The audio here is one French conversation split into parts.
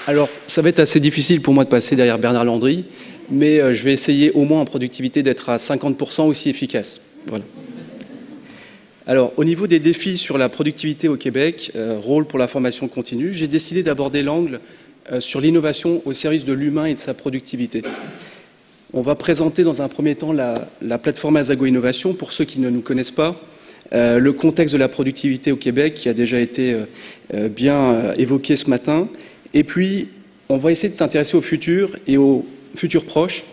Alors, ça va être assez difficile pour moi de passer derrière Bernard Landry, mais je vais essayer au moins en productivité d'être à 50% aussi efficace. Voilà. Alors, au niveau des défis sur la productivité au Québec, rôle pour la formation continue, j'ai décidé d'aborder l'angle sur l'innovation au service de l'humain et de sa productivité. On va présenter dans un premier temps la plateforme Alzago Innovation, pour ceux qui ne nous connaissent pas. Le contexte de la productivité au Québec qui a déjà été bien évoqué ce matin. Et puis, on va essayer de s'intéresser au futur et au futur proche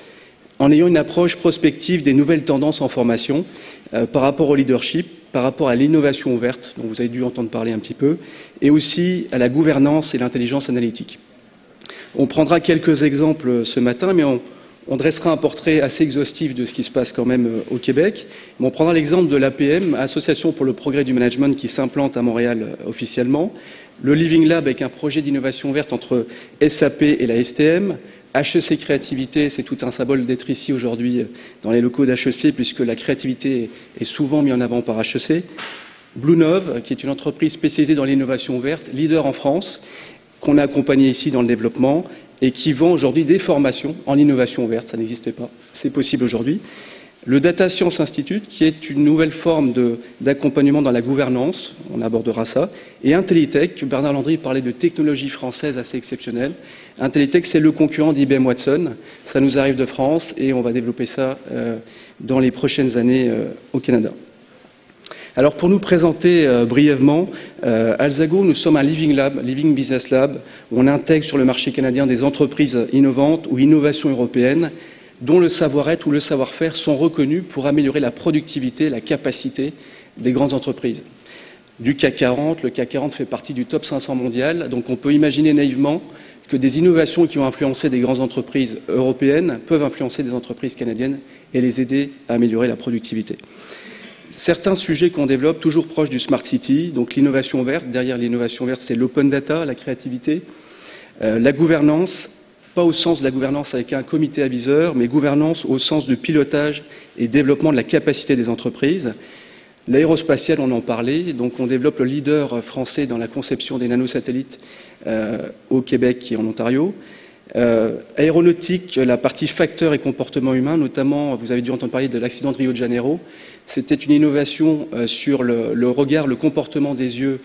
en ayant une approche prospective des nouvelles tendances en formation par rapport au leadership, par rapport à l'innovation ouverte, dont vous avez dû entendre parler un petit peu, et aussi à la gouvernance et l'intelligence analytique. On prendra quelques exemples ce matin, mais on dressera un portrait assez exhaustif de ce qui se passe quand même au Québec. On prendra l'exemple de l'APM, Association pour le progrès du management, qui s'implante à Montréal officiellement. Le Living Lab avec un projet d'innovation verte entre SAP et la STM. HEC Créativité, c'est tout un symbole d'être ici aujourd'hui dans les locaux d'HEC, puisque la créativité est souvent mise en avant par HEC. Bluenove, qui est une entreprise spécialisée dans l'innovation verte, leader en France, qu'on a accompagné ici dans le développement, et qui vend aujourd'hui des formations en innovation verte. Ça n'existait pas, c'est possible aujourd'hui. Le Data Science Institute, qui est une nouvelle forme d'accompagnement dans la gouvernance, on abordera ça. Et Intellitech, Bernard Landry parlait de technologie française assez exceptionnelle. Intellitech, c'est le concurrent d'IBM Watson. Ça nous arrive de France et on va développer ça dans les prochaines années au Canada. Alors pour nous présenter brièvement, Alzago, nous sommes un Living Lab, Living Business Lab, où on intègre sur le marché canadien des entreprises innovantes ou innovations européennes dont le savoir-être ou le savoir-faire sont reconnus pour améliorer la productivité, la capacité des grandes entreprises. Du CAC 40, le CAC 40 fait partie du top 500 mondial, donc on peut imaginer naïvement que des innovations qui ont influencé des grandes entreprises européennes peuvent influencer des entreprises canadiennes et les aider à améliorer la productivité. Certains sujets qu'on développe, toujours proches du Smart City, donc l'innovation verte, derrière l'innovation verte c'est l'open data, la créativité, la gouvernance, pas au sens de la gouvernance avec un comité aviseur, mais gouvernance au sens du pilotage et développement de la capacité des entreprises. L'aérospatiale, on en parlait, donc on développe le leader français dans la conception des nanosatellites au Québec et en Ontario. Aéronautique, la partie facteurs et comportement humain, notamment, vous avez dû entendre parler de l'accident de Rio de Janeiro. C'était une innovation sur le regard, le comportement des yeux,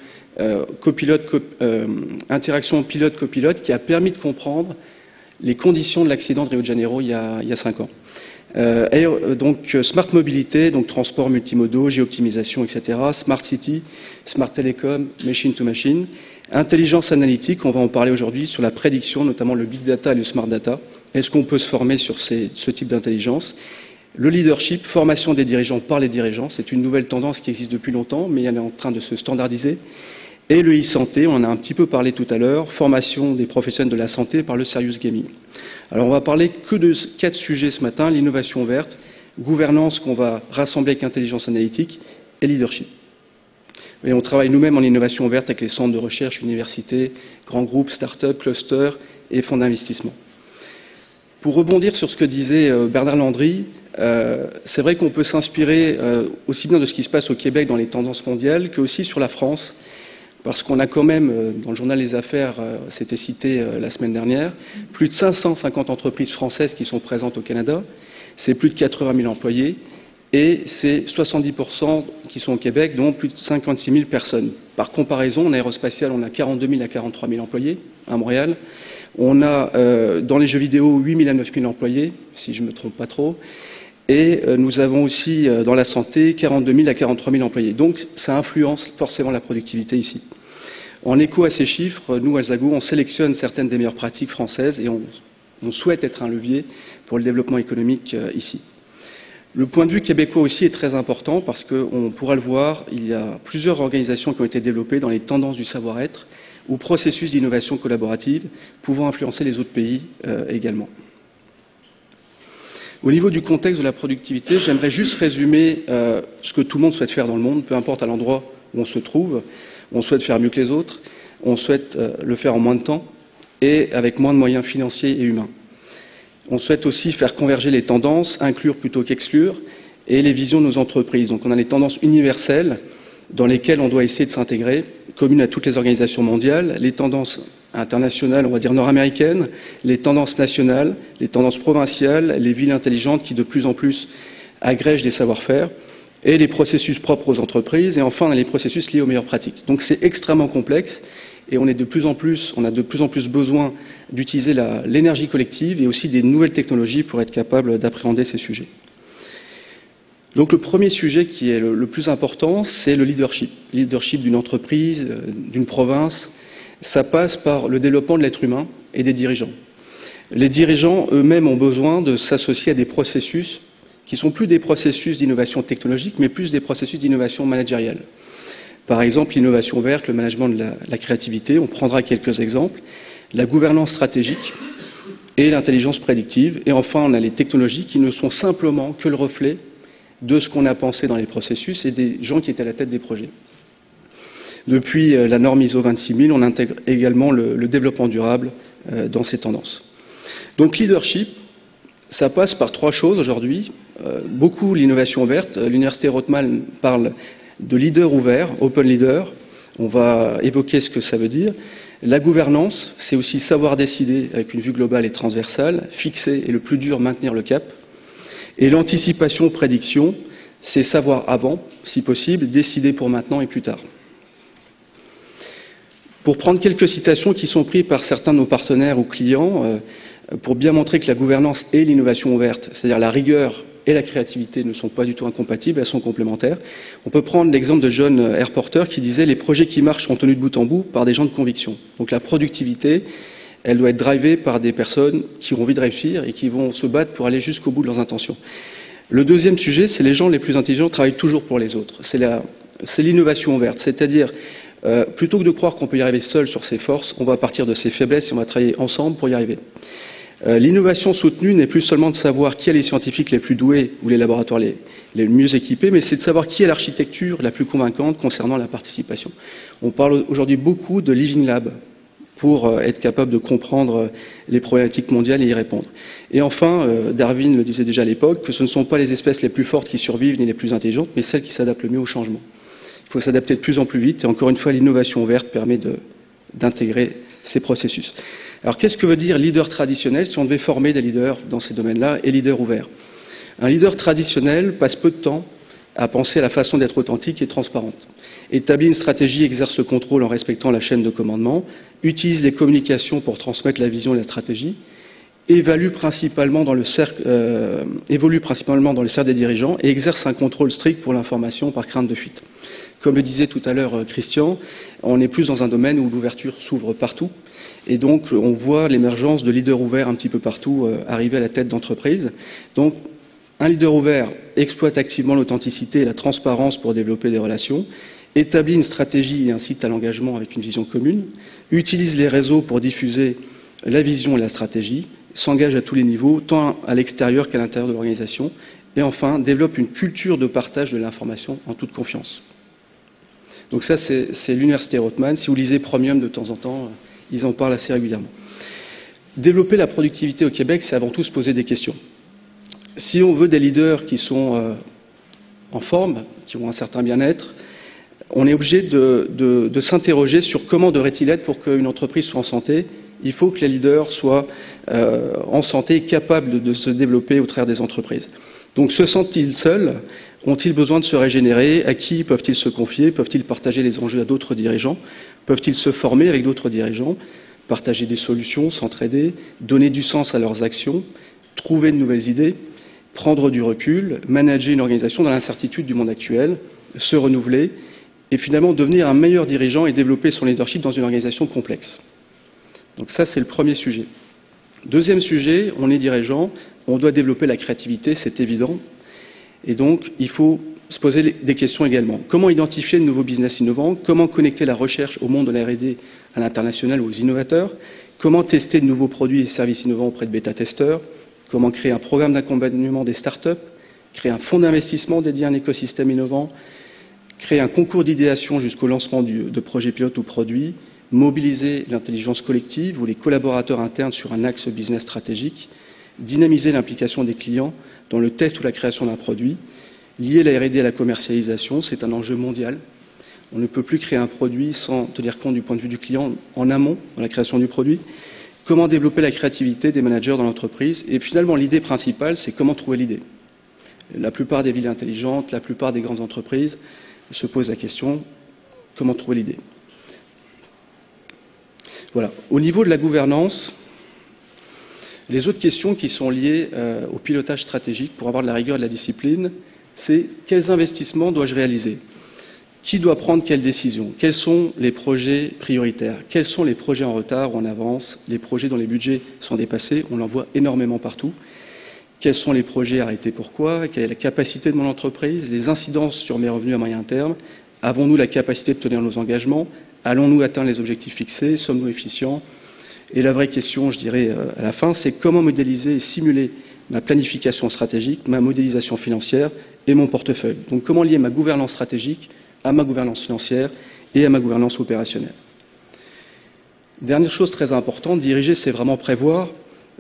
interaction pilote-copilote, qui a permis de comprendre les conditions de l'accident de Rio de Janeiro il y a 5 ans. Donc Smart Mobilité, donc transport multimodaux, géoptimisation, etc. Smart City, Smart Telecom, Machine to Machine. Intelligence analytique, on va en parler aujourd'hui sur la prédiction, notamment le Big Data et le Smart Data. Est-ce qu'on peut se former sur ce type d'intelligence? Le leadership, formation des dirigeants par les dirigeants, c'est une nouvelle tendance qui existe depuis longtemps, mais elle est en train de se standardiser. Et le e-santé, on en a un petit peu parlé tout à l'heure, formation des professionnels de la santé par le serious gaming. Alors on va parler que de 4 sujets ce matin, l'innovation verte, gouvernance qu'on va rassembler avec intelligence analytique et leadership. Et on travaille nous-mêmes en innovation verte avec les centres de recherche, universités, grands groupes, start-up, clusters et fonds d'investissement. Pour rebondir sur ce que disait Bernard Landry, c'est vrai qu'on peut s'inspirer aussi bien de ce qui se passe au Québec dans les tendances mondiales qu'aussi sur la France. Parce qu'on a quand même, dans le journal Les Affaires, c'était cité la semaine dernière, plus de 550 entreprises françaises qui sont présentes au Canada, c'est plus de 80 000 employés, et c'est 70% qui sont au Québec, dont plus de 56 000 personnes. Par comparaison, en aérospatial, on a 42 000 à 43 000 employés à Montréal. On a, dans les jeux vidéo, 8 000 à 9 000 employés, si je ne me trompe pas trop. Et nous avons aussi, dans la santé, 42 000 à 43 000 employés. Donc, ça influence forcément la productivité ici. En écho à ces chiffres, nous, Alzago, on sélectionne certaines des meilleures pratiques françaises et on souhaite être un levier pour le développement économique ici. Le point de vue québécois aussi est très important parce qu'on pourra le voir, il y a plusieurs organisations qui ont été développées dans les tendances du savoir-être ou processus d'innovation collaborative pouvant influencer les autres pays également. Au niveau du contexte de la productivité, j'aimerais juste résumer ce que tout le monde souhaite faire dans le monde, peu importe à l'endroit où on se trouve. On souhaite faire mieux que les autres, on souhaite le faire en moins de temps et avec moins de moyens financiers et humains. On souhaite aussi faire converger les tendances, inclure plutôt qu'exclure, et les visions de nos entreprises. Donc on a les tendances universelles dans lesquelles on doit essayer de s'intégrer, communes à toutes les organisations mondiales, les tendances internationales, on va dire nord-américaines, les tendances nationales, les tendances provinciales, les villes intelligentes qui de plus en plus agrègent des savoir-faire, et les processus propres aux entreprises, et enfin les processus liés aux meilleures pratiques. Donc c'est extrêmement complexe, et on a de plus en plus besoin d'utiliser l'énergie collective et aussi des nouvelles technologies pour être capable d'appréhender ces sujets. Donc le premier sujet qui est le plus important, c'est le leadership. Le leadership d'une entreprise, d'une province, ça passe par le développement de l'être humain et des dirigeants. Les dirigeants eux-mêmes ont besoin de s'associer à des processus qui sont plus des processus d'innovation technologique, mais plus des processus d'innovation managériale. Par exemple, l'innovation verte, le management de la créativité, on prendra quelques exemples, la gouvernance stratégique et l'intelligence prédictive. Et enfin, on a les technologies qui ne sont simplement que le reflet de ce qu'on a pensé dans les processus et des gens qui étaient à la tête des projets. Depuis la norme ISO 26000, on intègre également le développement durable dans ces tendances. Donc leadership, ça passe par trois choses aujourd'hui. Beaucoup l'innovation verte. L'université Rothman parle de leader ouvert, open leader. On va évoquer ce que ça veut dire. La gouvernance, c'est aussi savoir décider avec une vue globale et transversale, fixer et le plus dur, maintenir le cap. Et l'anticipation, prédiction, c'est savoir avant, si possible, décider pour maintenant et plus tard. Pour prendre quelques citations qui sont prises par certains de nos partenaires ou clients, pour bien montrer que la gouvernance et l'innovation ouverte, c'est-à-dire la rigueur et la créativité ne sont pas du tout incompatibles, elles sont complémentaires. On peut prendre l'exemple de John Airporter qui disait « Les projets qui marchent sont tenus de bout en bout par des gens de conviction ». Donc la productivité, elle doit être drivée par des personnes qui ont envie de réussir et qui vont se battre pour aller jusqu'au bout de leurs intentions. Le deuxième sujet, c'est les gens les plus intelligents travaillent toujours pour les autres. C'est l'innovation ouverte, c'est-à-dire plutôt que de croire qu'on peut y arriver seul sur ses forces, on va partir de ses faiblesses et on va travailler ensemble pour y arriver. L'innovation soutenue n'est plus seulement de savoir qui est les scientifiques les plus doués ou les laboratoires les mieux équipés, mais c'est de savoir qui est l'architecture la plus convaincante concernant la participation. On parle aujourd'hui beaucoup de Living Lab pour être capable de comprendre les problématiques mondiales et y répondre. Et enfin, Darwin le disait déjà à l'époque, que ce ne sont pas les espèces les plus fortes qui survivent ni les plus intelligentes, mais celles qui s'adaptent le mieux au changement. Il faut s'adapter de plus en plus vite, et encore une fois, l'innovation verte permet d'intégrer ces processus. Alors, qu'est-ce que veut dire leader traditionnel si on devait former des leaders dans ces domaines-là et leader ouvert? Un leader traditionnel passe peu de temps à penser à la façon d'être authentique et transparente. Établit une stratégie, exerce le contrôle en respectant la chaîne de commandement, utilise les communications pour transmettre la vision et la stratégie, évolue principalement dans le cercle des dirigeants et exerce un contrôle strict pour l'information par crainte de fuite. Comme le disait tout à l'heure Christian, on est plus dans un domaine où l'ouverture s'ouvre partout et donc on voit l'émergence de leaders ouverts un petit peu partout arriver à la tête d'entreprises. Donc un leader ouvert exploite activement l'authenticité et la transparence pour développer des relations, établit une stratégie et incite à l'engagement avec une vision commune, utilise les réseaux pour diffuser la vision et la stratégie, s'engage à tous les niveaux, tant à l'extérieur qu'à l'intérieur de l'organisation, et enfin développe une culture de partage de l'information en toute confiance. Donc ça, c'est l'université Rothman. Si vous lisez Premium de temps en temps, ils en parlent assez régulièrement. Développer la productivité au Québec, c'est avant tout se poser des questions. Si on veut des leaders qui sont en forme, qui ont un certain bien-être, on est obligé de s'interroger sur comment devrait-il être pour qu'une entreprise soit en santé. Il faut que les leaders soient en santé et capables de se développer au travers des entreprises. Donc se sentent-ils seuls? Ont-ils besoin de se régénérer? À qui peuvent-ils se confier? Peuvent-ils partager les enjeux à d'autres dirigeants? Peuvent-ils se former avec d'autres dirigeants? Partager des solutions, s'entraider, donner du sens à leurs actions, trouver de nouvelles idées, prendre du recul, manager une organisation dans l'incertitude du monde actuel, se renouveler et finalement devenir un meilleur dirigeant et développer son leadership dans une organisation complexe. Donc ça, c'est le premier sujet. Deuxième sujet, on est dirigeant, on doit développer la créativité, c'est évident. Et donc, il faut se poser des questions également. Comment identifier de nouveaux business innovants? Comment connecter la recherche au monde de la R&D à l'international ou aux innovateurs? Comment tester de nouveaux produits et services innovants auprès de bêta-testeurs? Comment créer un programme d'accompagnement des startups? Créer un fonds d'investissement dédié à un écosystème innovant? Créer un concours d'idéation jusqu'au lancement de projets pilotes ou produits? Mobiliser l'intelligence collective ou les collaborateurs internes sur un axe business stratégique? Dynamiser l'implication des clients dans le test ou la création d'un produit, lier la R&D à la commercialisation, c'est un enjeu mondial. On ne peut plus créer un produit sans tenir compte du point de vue du client en amont, dans la création du produit. Comment développer la créativité des managers dans l'entreprise? Et finalement, l'idée principale, c'est comment trouver l'idée. La plupart des villes intelligentes, la plupart des grandes entreprises se posent la question, comment trouver l'idée? Voilà. Au niveau de la gouvernance, les autres questions qui sont liées au pilotage stratégique pour avoir de la rigueur et de la discipline, c'est quels investissements dois-je réaliser? Qui doit prendre quelles décisions? Quels sont les projets prioritaires? Quels sont les projets en retard ou en avance? Les projets dont les budgets sont dépassés, on en voit énormément partout. Quels sont les projets arrêtés? Pourquoi? Quelle est la capacité de mon entreprise? Les incidences sur mes revenus à moyen terme? Avons-nous la capacité de tenir nos engagements? Allons-nous atteindre les objectifs fixés? Sommes-nous efficients? Et la vraie question, je dirais, à la fin, c'est comment modéliser et simuler ma planification stratégique, ma modélisation financière et mon portefeuille. Donc comment lier ma gouvernance stratégique à ma gouvernance financière et à ma gouvernance opérationnelle. Dernière chose très importante, diriger, c'est vraiment prévoir.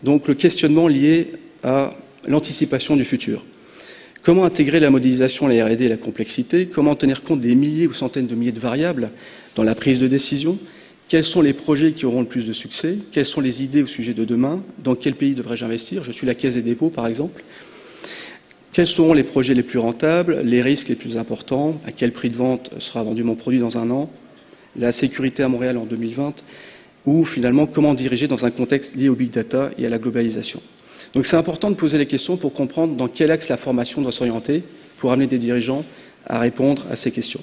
Donc le questionnement lié à l'anticipation du futur. Comment intégrer la modélisation, la R&D et la complexité? Comment tenir compte des milliers ou centaines de milliers de variables dans la prise de décision? Quels sont les projets qui auront le plus de succès? Quelles sont les idées au sujet de demain? Dans quel pays devrais-je investir? Je suis la Caisse des dépôts, par exemple. Quels seront les projets les plus rentables, les risques les plus importants, à quel prix de vente sera vendu mon produit dans un an, la sécurité à Montréal en 2020, ou finalement comment diriger dans un contexte lié au big data et à la globalisation. Donc c'est important de poser les questions pour comprendre dans quel axe la formation doit s'orienter pour amener des dirigeants à répondre à ces questions.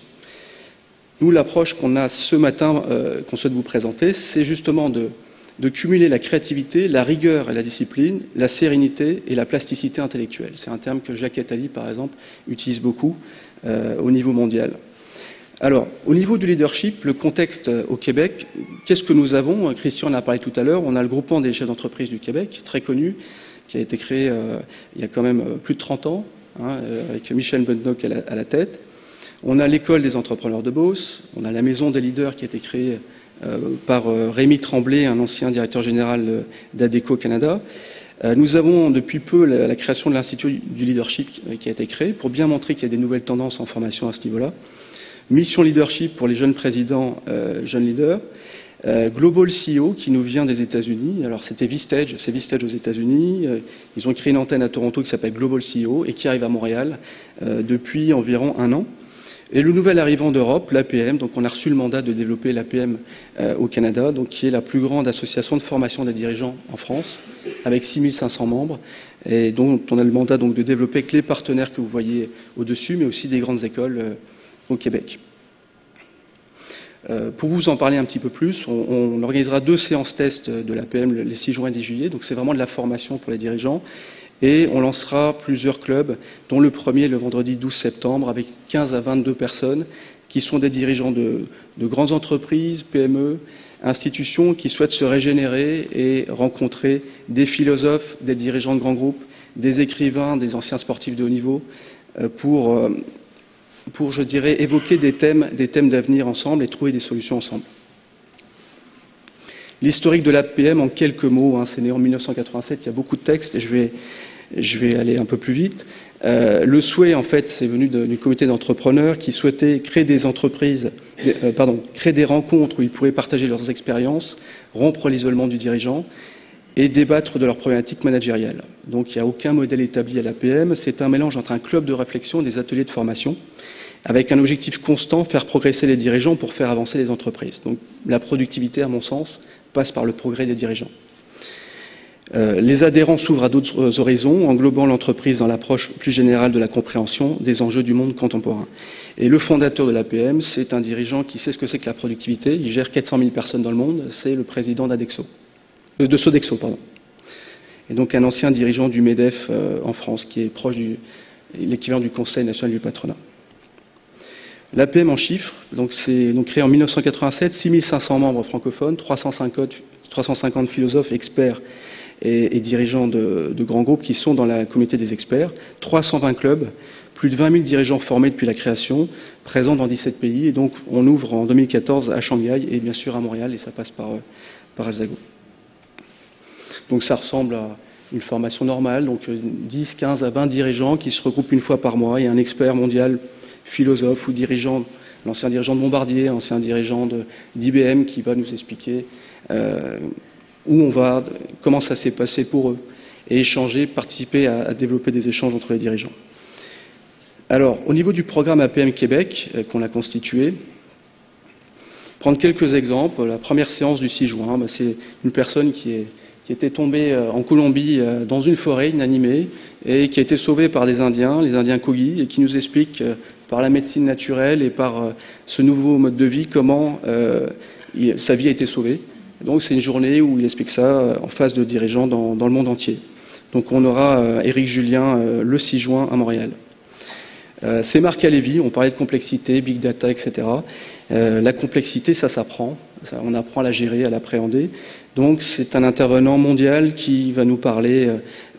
Nous, l'approche qu'on a ce matin, qu'on souhaite vous présenter, c'est justement de cumuler la créativité, la rigueur et la discipline, la sérénité et la plasticité intellectuelle. C'est un terme que Jacques Attali, par exemple, utilise beaucoup au niveau mondial. Alors, au niveau du leadership, le contexte au Québec, qu'est-ce que nous avons? Christian en a parlé tout à l'heure, on a le groupement des chefs d'entreprise du Québec, très connu, qui a été créé il y a quand même plus de 30 ans, avec Michel Bundock à la tête. On a l'école des entrepreneurs de Beauce, on a la maison des leaders qui a été créée par Rémi Tremblay, un ancien directeur général d'ADECO Canada. Nous avons depuis peu la création de l'Institut du leadership qui a été créé pour bien montrer qu'il y a des nouvelles tendances en formation à ce niveau-là. Mission leadership pour les jeunes présidents, jeunes leaders. Global CEO qui nous vient des États-Unis. Alors c'était Vistage, c'est Vistage aux États-Unis. Ils ont créé une antenne à Toronto qui s'appelle Global CEO et qui arrive à Montréal depuis environ 1 an. Et le nouvel arrivant d'Europe, l'APM, donc on a reçu le mandat de développer l'APM au Canada, donc qui est la plus grande association de formation des dirigeants en France, avec 6500 membres, et dont on a le mandat donc de développer avec les partenaires que vous voyez au-dessus, mais aussi des grandes écoles au Québec. Pour vous en parler un petit peu plus, on organisera 2 séances tests de l'APM les 6 juin et 10 juillet, donc c'est vraiment de la formation pour les dirigeants. Et on lancera plusieurs clubs, dont le premier le vendredi 12 septembre, avec 15 à 22 personnes qui sont des dirigeants de grandes entreprises, PME, institutions qui souhaitent se régénérer et rencontrer des philosophes, des dirigeants de grands groupes, des écrivains, des anciens sportifs de haut niveau, pour je dirais, évoquer des thèmes d'avenir ensemble et trouver des solutions ensemble. L'historique de l'APM en quelques mots, c'est né en 1987, il y a beaucoup de textes et je vais aller un peu plus vite. Le souhait, en fait, c'est venu du comité d'entrepreneurs qui souhaitait créer des entreprises, créer des rencontres où ils pourraient partager leurs expériences, rompre l'isolement du dirigeant et débattre de leurs problématiques managériales. Donc il n'y a aucun modèle établi à l'APM, c'est un mélange entre un club de réflexion et des ateliers de formation, avec un objectif constant, faire progresser les dirigeants pour faire avancer les entreprises. Donc la productivité, à mon sens, passe par le progrès des dirigeants. Les adhérents s'ouvrent à d'autres horizons, englobant l'entreprise dans l'approche plus générale de la compréhension des enjeux du monde contemporain. Et le fondateur de l'APM, c'est un dirigeant qui sait ce que c'est que la productivité. Il gère 400 000 personnes dans le monde. C'est le président de Sodexo, pardon. Et donc un ancien dirigeant du MEDEF en France, qui est proche de l'équivalent du Conseil national du patronat. L'APM en chiffres, donc c'est créé en 1987, 6500 membres francophones, 350 philosophes, experts et dirigeants de grands groupes qui sont dans la communauté des experts, 320 clubs, plus de 20 000 dirigeants formés depuis la création, présents dans 17 pays, et donc on ouvre en 2014 à Shanghai et bien sûr à Montréal, et ça passe par Alsago. Donc ça ressemble à une formation normale, donc 10, 15 à 20 dirigeants qui se regroupent une fois par mois, et un expert mondial, philosophe ou dirigeant l'ancien dirigeant de Bombardier, l'ancien dirigeant d'IBM qui va nous expliquer où on va, comment ça s'est passé pour eux, et échanger, participer à développer des échanges entre les dirigeants. Alors, au niveau du programme APM Québec qu'on a constitué, prendre quelques exemples. La première séance du 6 juin, c'est une personne qui était tombée en Colombie dans une forêt inanimée et qui a été sauvée par des Indiens, les Indiens Kogi, et qui nous explique par la médecine naturelle et par ce nouveau mode de vie comment sa vie a été sauvée. Donc c'est une journée où il explique ça en face de dirigeants dans le monde entier. Donc on aura Éric Julien le 6 juin à Montréal. C'est Marc Alévi, on parlait de complexité, big data, etc. La complexité, ça s'apprend, on apprend à la gérer, à l'appréhender. Donc c'est un intervenant mondial qui va nous parler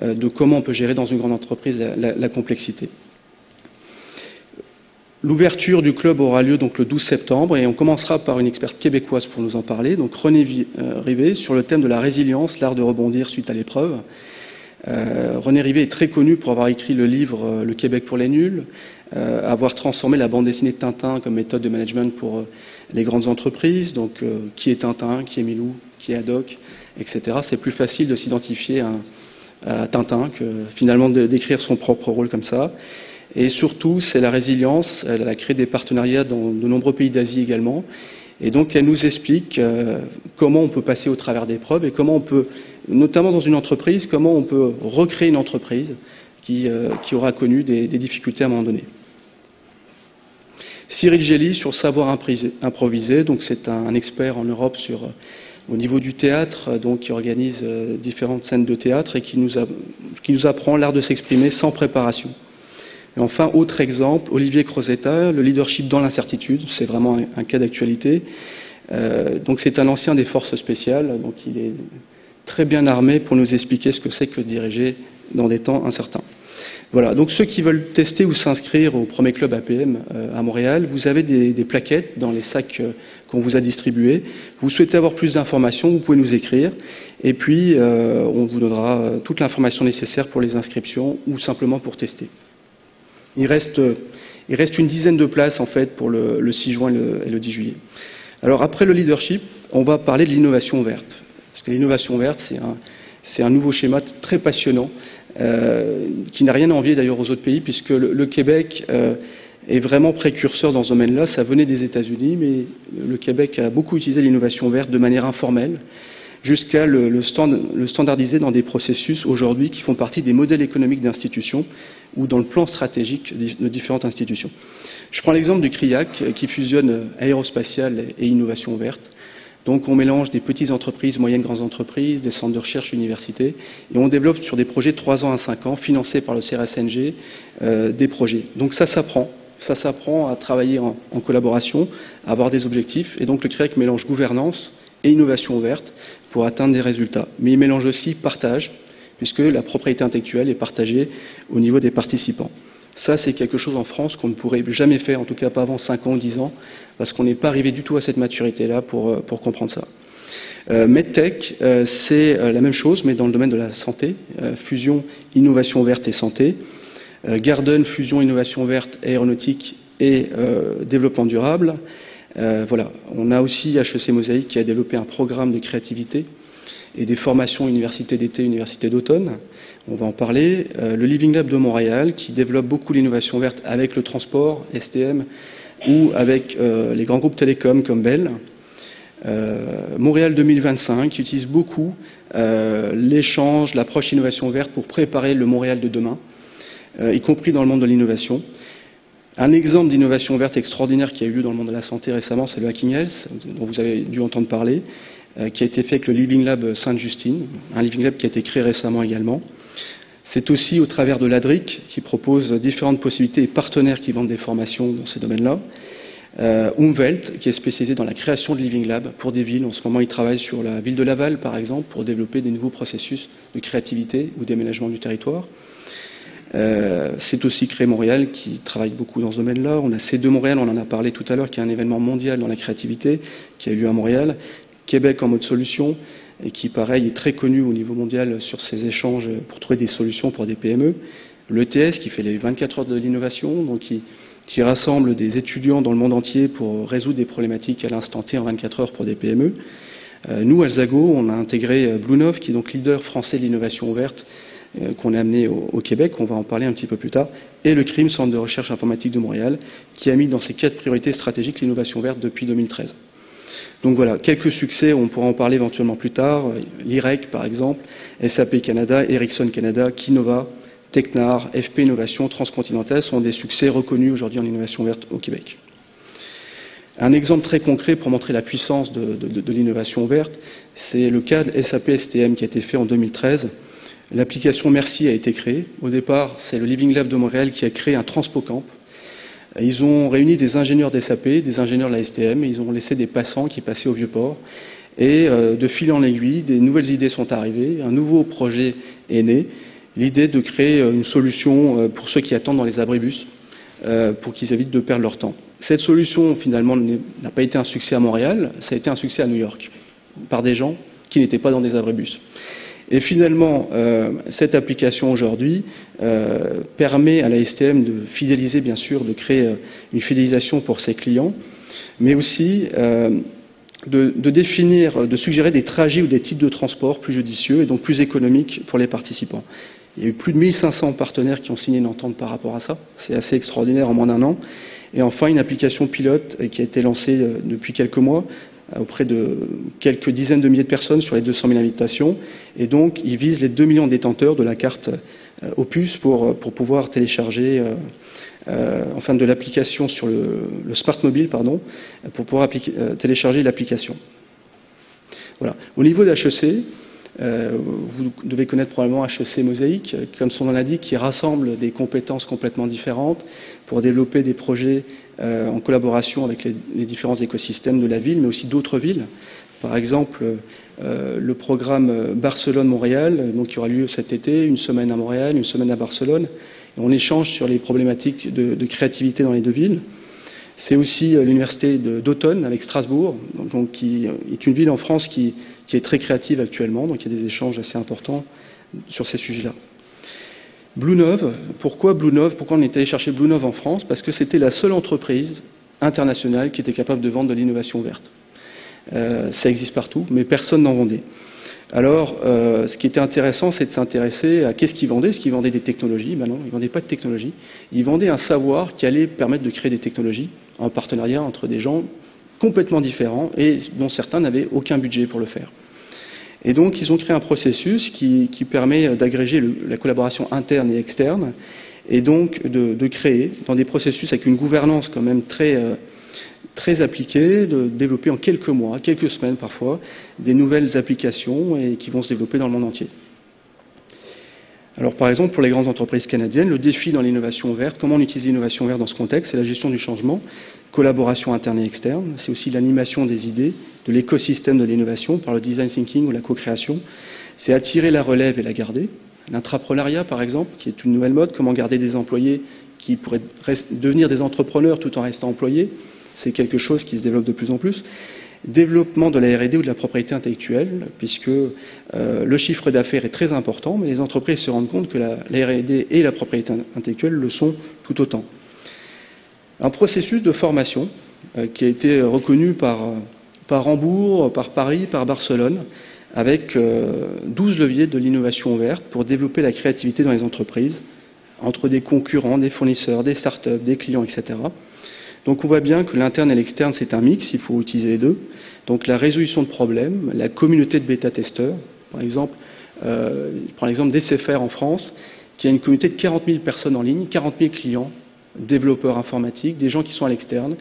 de comment on peut gérer dans une grande entreprise la complexité. L'ouverture du club aura lieu donc le 12 septembre et on commencera par une experte québécoise pour nous en parler, donc René Rivet, sur le thème de la résilience, l'art de rebondir suite à l'épreuve. René Rivet est très connu pour avoir écrit le livre Le Québec pour les nuls, avoir transformé la bande dessinée de Tintin comme méthode de management pour les grandes entreprises. Donc, qui est Tintin, qui est Milou, qui est Haddock, etc. C'est plus facile de s'identifier à Tintin que finalement d'écrire son propre rôle comme ça. Et surtout, c'est la résilience. Elle a créé des partenariats dans de nombreux pays d'Asie également. Et donc, elle nous explique comment on peut passer au travers d'épreuves et comment on peut, notamment dans une entreprise, comment on peut recréer une entreprise qui aura connu des difficultés à un moment donné. Cyril Gély sur savoir improviser, donc c'est un expert en Europe au niveau du théâtre, donc qui organise différentes scènes de théâtre et qui nous apprend l'art de s'exprimer sans préparation. Et enfin, autre exemple, Olivier Crozetta, le leadership dans l'incertitude, c'est vraiment un cas d'actualité. Donc c'est un ancien des forces spéciales, donc il est très bien armé pour nous expliquer ce que c'est que diriger dans des temps incertains. Voilà, donc ceux qui veulent tester ou s'inscrire au premier club APM à Montréal, vous avez des plaquettes dans les sacs qu'on vous a distribués. Vous souhaitez avoir plus d'informations, vous pouvez nous écrire. Et puis, on vous donnera toute l'information nécessaire pour les inscriptions ou simplement pour tester. Il reste une dizaine de places en fait pour le 6 juin et le 10 juillet. Alors après le leadership, on va parler de l'innovation verte. Parce que l'innovation verte, c'est un nouveau schéma très passionnant qui n'a rien à envier d'ailleurs aux autres pays puisque le Québec est vraiment précurseur dans ce domaine-là. Ça venait des États-Unis, mais le Québec a beaucoup utilisé l'innovation verte de manière informelle jusqu'à le standardiser dans des processus aujourd'hui qui font partie des modèles économiques d'institutions ou dans le plan stratégique de différentes institutions. Je prends l'exemple du CRIAC qui fusionne aérospatiale et innovation verte. Donc on mélange des petites entreprises, moyennes, grandes entreprises, des centres de recherche, universités, et on développe sur des projets de 3 ans à 5 ans, financés par le CRSNG, des projets. Donc ça s'apprend à travailler en collaboration, à avoir des objectifs, et donc le CRIAC mélange gouvernance et innovation verte pour atteindre des résultats. Mais il mélange aussi partage, puisque la propriété intellectuelle est partagée au niveau des participants. Ça, c'est quelque chose en France qu'on ne pourrait jamais faire, en tout cas pas avant 5 ans ou 10 ans, parce qu'on n'est pas arrivé du tout à cette maturité-là pour comprendre ça. MedTech, c'est la même chose, mais dans le domaine de la santé, fusion, innovation verte et santé. Garden, fusion, innovation verte, aéronautique et développement durable. Voilà. On a aussi HEC Mosaïque qui a développé un programme de créativité et des formations université d'été, université d'automne. On va en parler. Le Living Lab de Montréal qui développe beaucoup l'innovation verte avec le transport, STM, ou avec les grands groupes télécoms comme Bell. Montréal 2025 qui utilise beaucoup l'échange, l'approche innovation verte pour préparer le Montréal de demain, y compris dans le monde de l'innovation. Un exemple d'innovation verte extraordinaire qui a eu lieu dans le monde de la santé récemment, c'est le Hacking Health, dont vous avez dû entendre parler, qui a été fait avec le Living Lab Sainte-Justine, un Living Lab qui a été créé récemment également. C'est aussi au travers de l'ADRIC qui propose différentes possibilités et partenaires qui vendent des formations dans ces domaines-là. Umwelt, qui est spécialisé dans la création de Living Lab pour des villes. En ce moment, il travaille sur la ville de Laval, par exemple, pour développer des nouveaux processus de créativité ou d'aménagement du territoire. C'est aussi Cré Montréal qui travaille beaucoup dans ce domaine-là. On a C2 Montréal, on en a parlé tout à l'heure, qui est un événement mondial dans la créativité, qui a eu lieu à Montréal. Québec en mode solution, et qui, pareil, est très connu au niveau mondial sur ces échanges pour trouver des solutions pour des PME. l'ETS qui fait les 24 heures de l'innovation, donc qui rassemble des étudiants dans le monde entier pour résoudre des problématiques à l'instant T en 24 heures pour des PME. Nous, Alzago, on a intégré Bluenov, qui est donc leader français de l'innovation ouverte, qu'on a amené au Québec, on va en parler un petit peu plus tard, et le CRIM, Centre de recherche informatique de Montréal, qui a mis dans ses 4 priorités stratégiques l'innovation verte depuis 2013. Donc voilà, quelques succès, on pourra en parler éventuellement plus tard, l'IREC par exemple, SAP Canada, Ericsson Canada, Kinova, Technar, FP Innovation, Transcontinental sont des succès reconnus aujourd'hui en innovation verte au Québec. Un exemple très concret pour montrer la puissance de l'innovation verte, c'est le cas de SAP STM qui a été fait en 2013. L'application Merci a été créée. Au départ, c'est le Living Lab de Montréal qui a créé un TranspoCamp. Ils ont réuni des ingénieurs d'SAP, des ingénieurs de la STM, et ils ont laissé des passants qui passaient au Vieux-Port. Et de fil en aiguille, des nouvelles idées sont arrivées, un nouveau projet est né, l'idée de créer une solution pour ceux qui attendent dans les abribus, pour qu'ils évitent de perdre leur temps. Cette solution, finalement, n'a pas été un succès à Montréal, ça a été un succès à New York, par des gens qui n'étaient pas dans des abribus. Et finalement, cette application aujourd'hui permet à la STM de fidéliser, bien sûr, de créer une fidélisation pour ses clients, mais aussi de définir, de suggérer des trajets ou des types de transport plus judicieux et donc plus économiques pour les participants. Il y a eu plus de 1500 partenaires qui ont signé une entente par rapport à ça. C'est assez extraordinaire en moins d'1 an. Et enfin, une application pilote qui a été lancée depuis quelques mois auprès de quelques dizaines de milliers de personnes sur les 200 000 invitations. Et donc, il vise les 2 millions de détenteurs de la carte Opus pour pouvoir télécharger enfin de l'application sur le Smart Mobile, pardon, pour pouvoir télécharger l'application. Voilà. Au niveau d'HEC, vous devez connaître probablement HEC Mosaïque, comme son nom l'indique, qui rassemble des compétences complètement différentes pour développer des projets en collaboration avec les différents écosystèmes de la ville, mais aussi d'autres villes. Par exemple, le programme Barcelone-Montréal, donc qui aura lieu cet été, une semaine à Montréal, une semaine à Barcelone. Et on échange sur les problématiques de créativité dans les deux villes. C'est aussi l'université d'Automne avec Strasbourg, donc, qui est une ville en France qui est très créative actuellement, donc il y a des échanges assez importants sur ces sujets-là. Bluenov, pourquoi Bluenov? Pourquoi on est allé chercher Bluenov en France? Parce que c'était la seule entreprise internationale qui était capable de vendre de l'innovation verte. Ça existe partout, mais personne n'en vendait. Alors, ce qui était intéressant, c'est de s'intéresser à qu'est-ce qu'ils vendaient. Est-ce qu'ils vendaient des technologies? Ben non, ils ne vendaient pas de technologie. Ils vendaient un savoir qui allait permettre de créer des technologies en partenariat entre des gens complètement différents et dont certains n'avaient aucun budget pour le faire. Et donc, ils ont créé un processus qui permet d'agréger la collaboration interne et externe et donc de créer dans des processus avec une gouvernance quand même très appliquée, de développer en quelques mois, quelques semaines parfois, des nouvelles applications et qui vont se développer dans le monde entier. Alors par exemple, pour les grandes entreprises canadiennes, le défi dans l'innovation verte, comment on utilise l'innovation verte dans ce contexte, c'est la gestion du changement, collaboration interne et externe, c'est aussi l'animation des idées, de l'écosystème de l'innovation par le design thinking ou la co-création, c'est attirer la relève et la garder, l'intrapreneuriat par exemple, qui est une nouvelle mode, comment garder des employés qui pourraient devenir des entrepreneurs tout en restant employés, c'est quelque chose qui se développe de plus en plus. Développement de la R&D ou de la propriété intellectuelle, puisque le chiffre d'affaires est très important, mais les entreprises se rendent compte que la R&D et la propriété intellectuelle le sont tout autant. Un processus de formation qui a été reconnu par Hambourg, par Paris, par Barcelone, avec 12 leviers de l'innovation verte pour développer la créativité dans les entreprises, entre des concurrents, des fournisseurs, des startups, des clients, etc. Donc on voit bien que l'interne et l'externe, c'est un mix, il faut utiliser les deux. Donc la résolution de problèmes, la communauté de bêta-testeurs, par exemple, je prends l'exemple d'SFR en France, qui a une communauté de 40 000 personnes en ligne, 40 000 clients, développeurs informatiques, des gens qui sont à l'externe,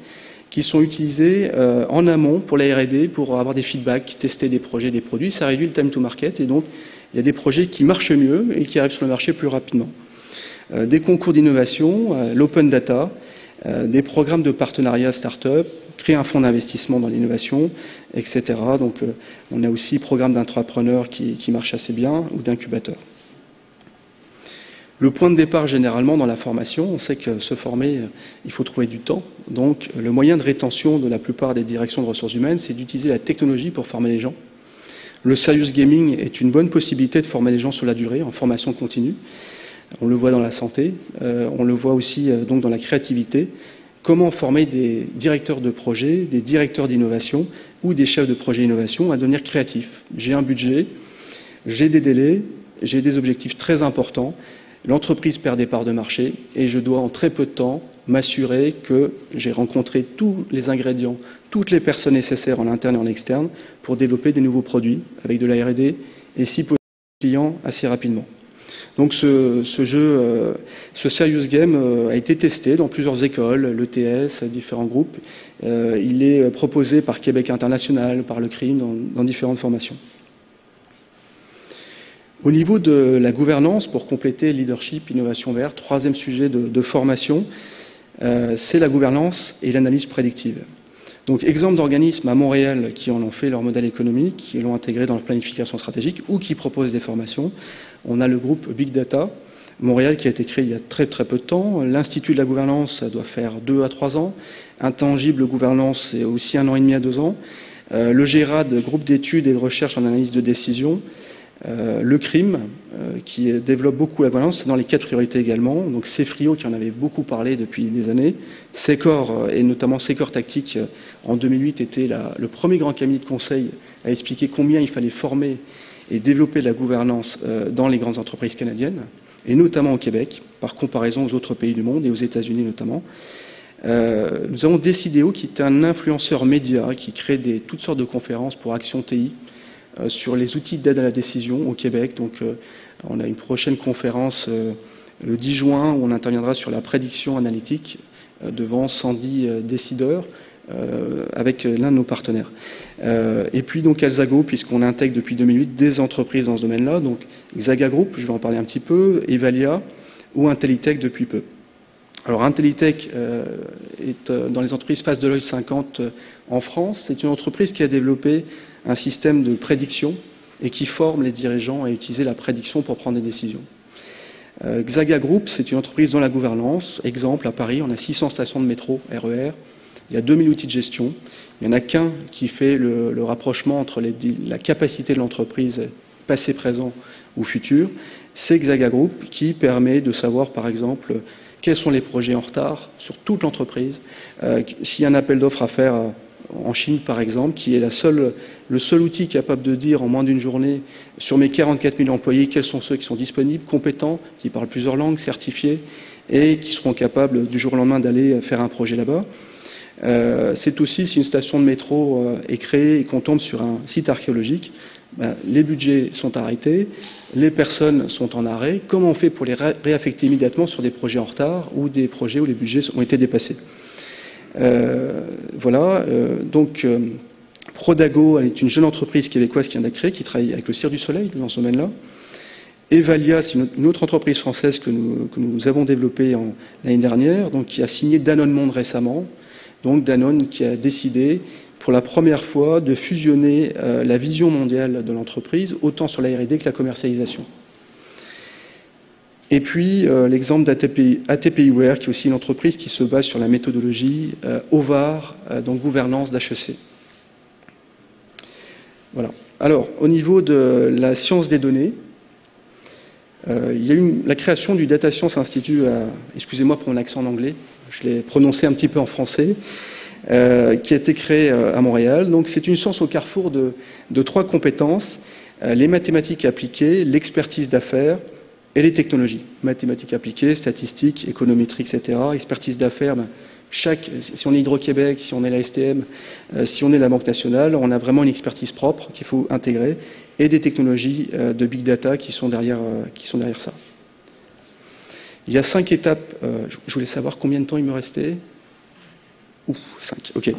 qui sont utilisés en amont pour la R&D, pour avoir des feedbacks, tester des projets, des produits. Ça réduit le time to market et donc il y a des projets qui marchent mieux et qui arrivent sur le marché plus rapidement. Des concours d'innovation, l'open data, des programmes de partenariat start-up, créer un fonds d'investissement dans l'innovation, etc. Donc on a aussi programme d'entrepreneurs qui marchent assez bien ou d'incubateurs. Le point de départ généralement dans la formation, on sait que se former, il faut trouver du temps. Donc le moyen de rétention de la plupart des directions de ressources humaines, c'est d'utiliser la technologie pour former les gens. Le serious gaming est une bonne possibilité de former les gens sur la durée, en formation continue. On le voit dans la santé, on le voit aussi donc dans la créativité. Comment former des directeurs de projet, des directeurs d'innovation ou des chefs de projet innovation à devenir créatifs. J'ai un budget, j'ai des délais, j'ai des objectifs très importants. L'entreprise perd des parts de marché et je dois en très peu de temps m'assurer que j'ai rencontré tous les ingrédients, toutes les personnes nécessaires en interne et en externe pour développer des nouveaux produits avec de la R&D et si possible clients assez rapidement. Donc ce jeu, ce Serious Game a été testé dans plusieurs écoles, l'ETS, différents groupes. Il est proposé par Québec International, par le CRIM, dans différentes formations. Au niveau de la gouvernance, pour compléter leadership, innovation verte, troisième sujet de formation, c'est la gouvernance et l'analyse prédictive. Donc, exemple d'organismes à Montréal qui en ont fait leur modèle économique, qui l'ont intégré dans leur planification stratégique ou qui proposent des formations. On a le groupe Big Data, Montréal, qui a été créé il y a très peu de temps. L'Institut de la gouvernance, ça doit faire 2 à 3 ans. Intangible gouvernance, c'est aussi 1 an et demi à 2 ans. Le GERAD, groupe d'études et de recherche en analyse de décision. Le CRIM, qui développe beaucoup la gouvernance, c'est dans les 4 priorités également. Donc CEFRIO, qui en avait beaucoup parlé depuis des années. SECOR, et notamment SECOR Tactique, en 2008, était le premier grand cabinet de conseil à expliquer combien il fallait former et développer la gouvernance dans les grandes entreprises canadiennes, et notamment au Québec, par comparaison aux autres pays du monde et aux États-Unis notamment. Nous avons Décidéo, qui est un influenceur média qui crée toutes sortes de conférences pour Action TI, sur les outils d'aide à la décision au Québec. Donc, on a une prochaine conférence le 10 juin où on interviendra sur la prédiction analytique devant 110 décideurs avec l'un de nos partenaires. Et puis donc Alzago, puisqu'on intègre depuis 2008 des entreprises dans ce domaine-là, donc Xaga Group, je vais en parler un petit peu, Evalia ou Intellitech depuis peu. Alors Intellitech est dans les entreprises Face Deloitte 50 en France. C'est une entreprise qui a développé un système de prédiction et qui forme les dirigeants à utiliser la prédiction pour prendre des décisions. Xaga Group, c'est une entreprise dans la gouvernance. Exemple, à Paris, on a 600 stations de métro, RER. Il y a 2000 outils de gestion. Il n'y en a qu'un qui fait le rapprochement entre la capacité de l'entreprise passé, présent ou futur. C'est Xaga Group qui permet de savoir, par exemple, quels sont les projets en retard sur toute l'entreprise. S'il y a un appel d'offres à faire en Chine, par exemple, qui est le seul outil capable de dire en moins d'une journée, sur mes 44 000 employés, quels sont ceux qui sont disponibles, compétents, qui parlent plusieurs langues, certifiés, et qui seront capables du jour au lendemain d'aller faire un projet là-bas. C'est aussi, si une station de métro est créée et qu'on tombe sur un site archéologique, les budgets sont arrêtés, les personnes sont en arrêt. Comment on fait pour les réaffecter immédiatement sur des projets en retard ou des projets où les budgets ont été dépassés? Voilà, donc Prodago est une jeune entreprise québécoise qui vient d'être créée, qui travaille avec le Cirque du Soleil dans ce domaine-là. Evalia, c'est une autre entreprise française que nous avons développée l'année dernière, donc qui a signé Danone Monde récemment. Donc Danone qui a décidé pour la première fois de fusionner la vision mondiale de l'entreprise, autant sur la R&D que la commercialisation. Et puis l'exemple d'ATPiWare, qui est aussi une entreprise qui se base sur la méthodologie OVAR, donc gouvernance d'HEC. Voilà. Alors, au niveau de la science des données, il y a eu la création du Data Science Institute, excusez-moi pour mon accent en anglais, je l'ai prononcé un petit peu en français, qui a été créé à Montréal. Donc c'est une science au carrefour de 3 compétences, les mathématiques appliquées, l'expertise d'affaires et les technologies. Mathématiques appliquées, statistiques, économétrie, etc. Expertise d'affaires, si on est Hydro-Québec, si on est la STM, si on est la Banque nationale, on a vraiment une expertise propre qu'il faut intégrer et des technologies de big data qui sont derrière ça. Il y a 5 étapes. Je voulais savoir combien de temps il me restait. 5, ok.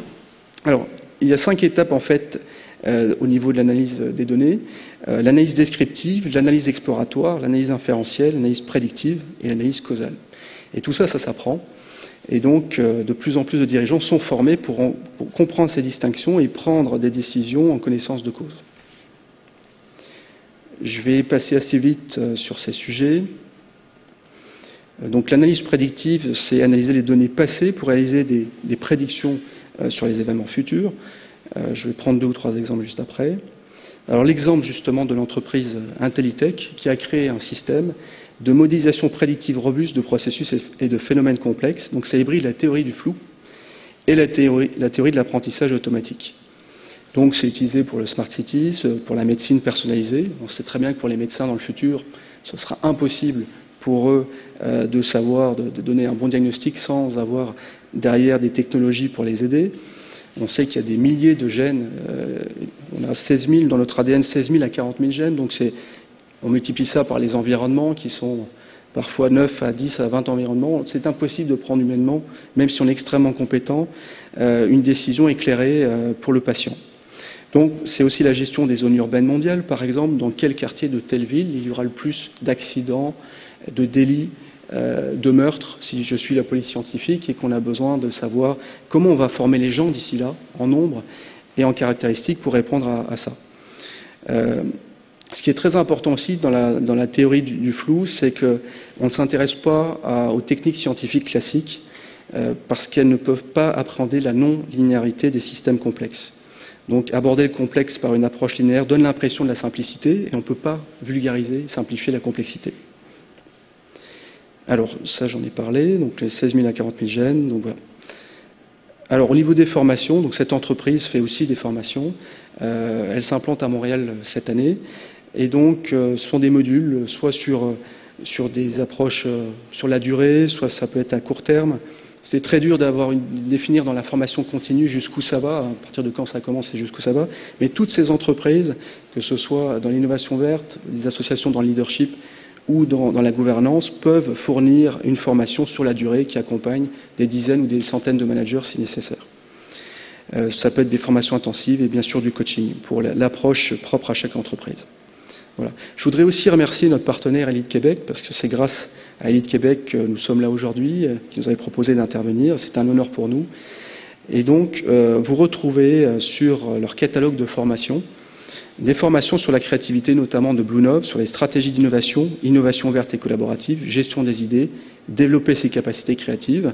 Alors, il y a 5 étapes en fait au niveau de l'analyse des données. L'analyse descriptive, l'analyse exploratoire, l'analyse inférentielle, l'analyse prédictive et l'analyse causale. Et tout ça, ça s'apprend. Et donc, de plus en plus de dirigeants sont formés pour comprendre ces distinctions et prendre des décisions en connaissance de cause. Je vais passer assez vite sur ces sujets. Donc l'analyse prédictive, c'est analyser les données passées pour réaliser des prédictions sur les événements futurs. Je vais prendre 2 ou 3 exemples juste après. Alors l'exemple justement de l'entreprise Intellitech qui a créé un système de modélisation prédictive robuste de processus et de phénomènes complexes. Donc ça hybride la théorie du flou et la théorie de l'apprentissage automatique. Donc c'est utilisé pour le Smart Cities, pour la médecine personnalisée. On sait très bien que pour les médecins dans le futur, ce sera impossible pour eux de savoir, de donner un bon diagnostic sans avoir derrière des technologies pour les aider. On sait qu'il y a des milliers de gènes, on a 16 000 dans notre ADN, 16 000 à 40 000 gènes, donc on multiplie ça par les environnements qui sont parfois 9 à 10 à 20 environnements. C'est impossible de prendre humainement, même si on est extrêmement compétent, une décision éclairée pour le patient. Donc c'est aussi la gestion des zones urbaines mondiales, par exemple, dans quel quartier de telle ville il y aura le plus d'accidents, de délits, de meurtres, si je suis la police scientifique et qu'on a besoin de savoir comment on va former les gens d'ici là, en nombre et en caractéristiques pour répondre à ça. Ce qui est très important aussi dans la théorie du flou, c'est qu'on ne s'intéresse pas aux techniques scientifiques classiques parce qu'elles ne peuvent pas appréhender la non-linéarité des systèmes complexes. Donc aborder le complexe par une approche linéaire donne l'impression de la simplicité et on ne peut pas vulgariser, simplifier la complexité. Alors ça j'en ai parlé, donc les 16 000 à 40 000 gènes. Donc voilà. Alors au niveau des formations, donc cette entreprise fait aussi des formations. Elle s'implante à Montréal cette année. Et donc ce sont des modules, soit sur des approches sur la durée, soit ça peut être à court terme. C'est très dur définir dans la formation continue jusqu'où ça va, à partir de quand ça commence et jusqu'où ça va. Mais toutes ces entreprises, que ce soit dans l'innovation verte, des associations dans le leadership ou dans la gouvernance, peuvent fournir une formation sur la durée qui accompagne des dizaines ou des centaines de managers si nécessaire. Ça peut être des formations intensives et bien sûr du coaching pour l'approche propre à chaque entreprise. Voilà. Je voudrais aussi remercier notre partenaire Elite Québec, parce que c'est grâce à Elite Québec que nous sommes là aujourd'hui, qui nous avait proposé d'intervenir. C'est un honneur pour nous. Et donc, vous retrouvez sur leur catalogue de formations des formations sur la créativité, notamment de Bluenov, sur les stratégies d'innovation, innovation verte et collaborative, gestion des idées, développer ses capacités créatives.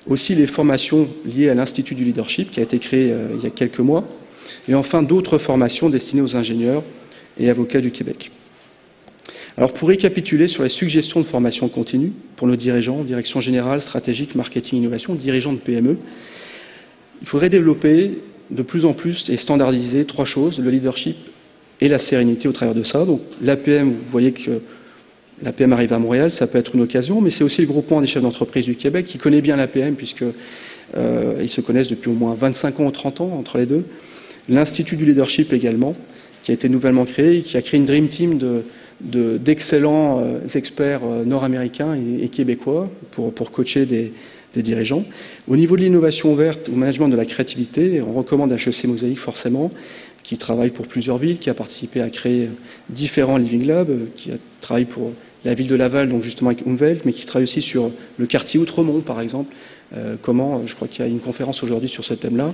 Aussi les formations liées à l'Institut du leadership, qui a été créé il y a quelques mois. Et enfin, d'autres formations destinées aux ingénieurs et avocats du Québec. Alors pour récapituler sur les suggestions de formation continue pour nos dirigeants, direction générale, stratégique, marketing, innovation, dirigeants de PME, il faudrait développer de plus en plus et standardiser trois choses, le leadership et la sérénité au travers de ça. Donc l'APM, vous voyez que l'APM arrive à Montréal, ça peut être une occasion, mais c'est aussi le groupement des chefs d'entreprise du Québec qui connaît bien l'APM puisque ils se connaissent depuis au moins 25 ans ou 30 ans entre les deux. L'Institut du leadership également, qui a été nouvellement créé et qui a créé une Dream Team d'excellents experts nord-américains et québécois pour coacher des dirigeants. Au niveau de l'innovation verte, au management de la créativité, on recommande HEC Mosaïque forcément, qui travaille pour plusieurs villes, qui a participé à créer différents Living Labs, qui a travaillé pour la ville de Laval, donc justement avec Umwelt, mais qui travaille aussi sur le quartier Outremont, par exemple. Je crois qu'il y a une conférence aujourd'hui sur ce thème-là.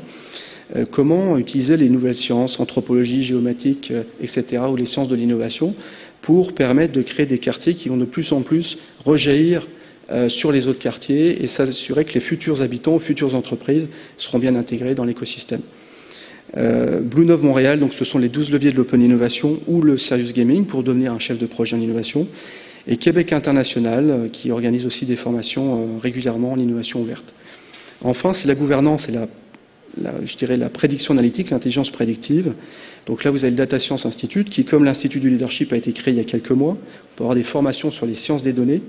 Comment utiliser les nouvelles sciences, anthropologie, géomatique, etc., ou les sciences de l'innovation, pour permettre de créer des quartiers qui vont de plus en plus rejaillir sur les autres quartiers et s'assurer que les futurs habitants, futures entreprises seront bien intégrés dans l'écosystème. Bluenov Montréal, donc ce sont les 12 leviers de l'open innovation ou le serious gaming pour devenir un chef de projet en innovation. Et Québec International, qui organise aussi des formations régulièrement en innovation ouverte. Enfin, c'est la gouvernance et je dirais la prédiction analytique, l'intelligence prédictive. Donc là, vous avez le Data Science Institute, qui, comme l'Institut du leadership a été créé il y a quelques mois, on peut avoir des formations sur les sciences des données,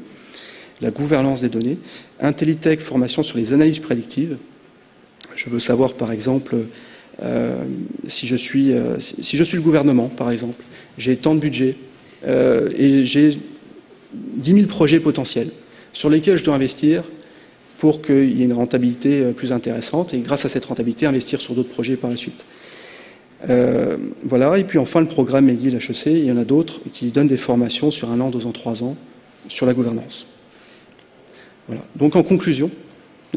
la gouvernance des données. Intellitech, formation sur les analyses prédictives. Je veux savoir, par exemple, si je suis le gouvernement, par exemple, j'ai tant de budget et j'ai 10 000 projets potentiels sur lesquels je dois investir pour qu'il y ait une rentabilité plus intéressante et grâce à cette rentabilité, investir sur d'autres projets par la suite. Voilà, et puis enfin le programme McGill HEC, il y en a d'autres qui donnent des formations sur 1 an, 2 ans, 3 ans sur la gouvernance. Voilà. Donc en conclusion,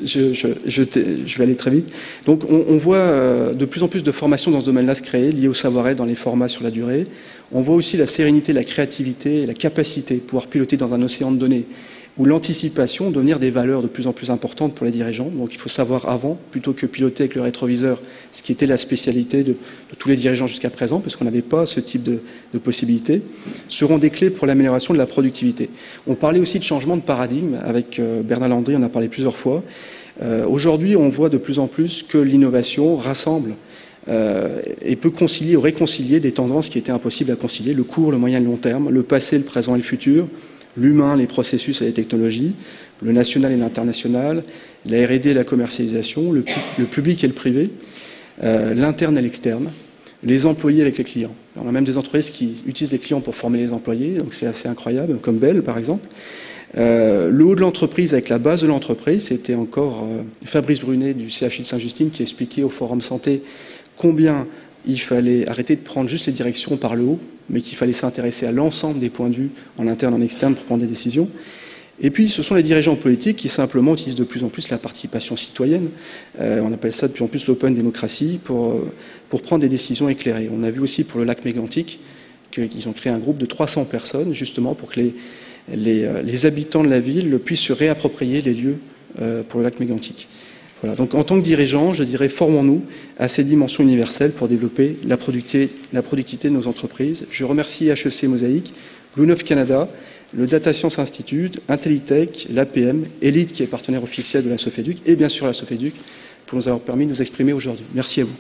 je vais aller très vite. Donc on voit de plus en plus de formations dans ce domaine-là se créer, liées au savoir-être dans les formats sur la durée. On voit aussi la sérénité, la créativité, la capacité de pouvoir piloter dans un océan de données où l'anticipation doit devenir des valeurs de plus en plus importantes pour les dirigeants. Donc il faut savoir avant, plutôt que piloter avec le rétroviseur, ce qui était la spécialité de tous les dirigeants jusqu'à présent, parce qu'on n'avait pas ce type de possibilités, seront des clés pour l'amélioration de la productivité. On parlait aussi de changement de paradigme, avec Bernard Landry, on a parlé plusieurs fois. Aujourd'hui, on voit de plus en plus que l'innovation rassemble et peut concilier ou réconcilier des tendances qui étaient impossibles à concilier, le court, le moyen et le long terme, le passé, le présent et le futur, l'humain, les processus et les technologies, le national et l'international, la R&D et la commercialisation, le public et le privé, l'interne et l'externe, les employés avec les clients. On a même des entreprises qui utilisent les clients pour former les employés, donc c'est assez incroyable, comme Bell par exemple. Le haut de l'entreprise avec la base de l'entreprise, c'était encore Fabrice Brunet du CHU de Saint-Justine qui expliquait au Forum Santé combien il fallait arrêter de prendre juste les directions par le haut, mais qu'il fallait s'intéresser à l'ensemble des points de vue en interne, en externe pour prendre des décisions. Et puis, ce sont les dirigeants politiques qui simplement utilisent de plus en plus la participation citoyenne. On appelle ça de plus en plus l'open démocratie pour prendre des décisions éclairées. On a vu aussi pour le lac Mégantic qu'ils ont créé un groupe de 300 personnes, justement pour que les habitants de la ville puissent se réapproprier les lieux pour le lac Mégantic. Voilà. Donc, en tant que dirigeant, je dirais, formons-nous à ces dimensions universelles pour développer la productivité de nos entreprises. Je remercie HEC Mosaïque, Blue 9 Canada, le Data Science Institute, Intellitech, l'APM, Elite qui est partenaire officiel de la Sofeduc et bien sûr la Sofeduc pour nous avoir permis de nous exprimer aujourd'hui. Merci à vous.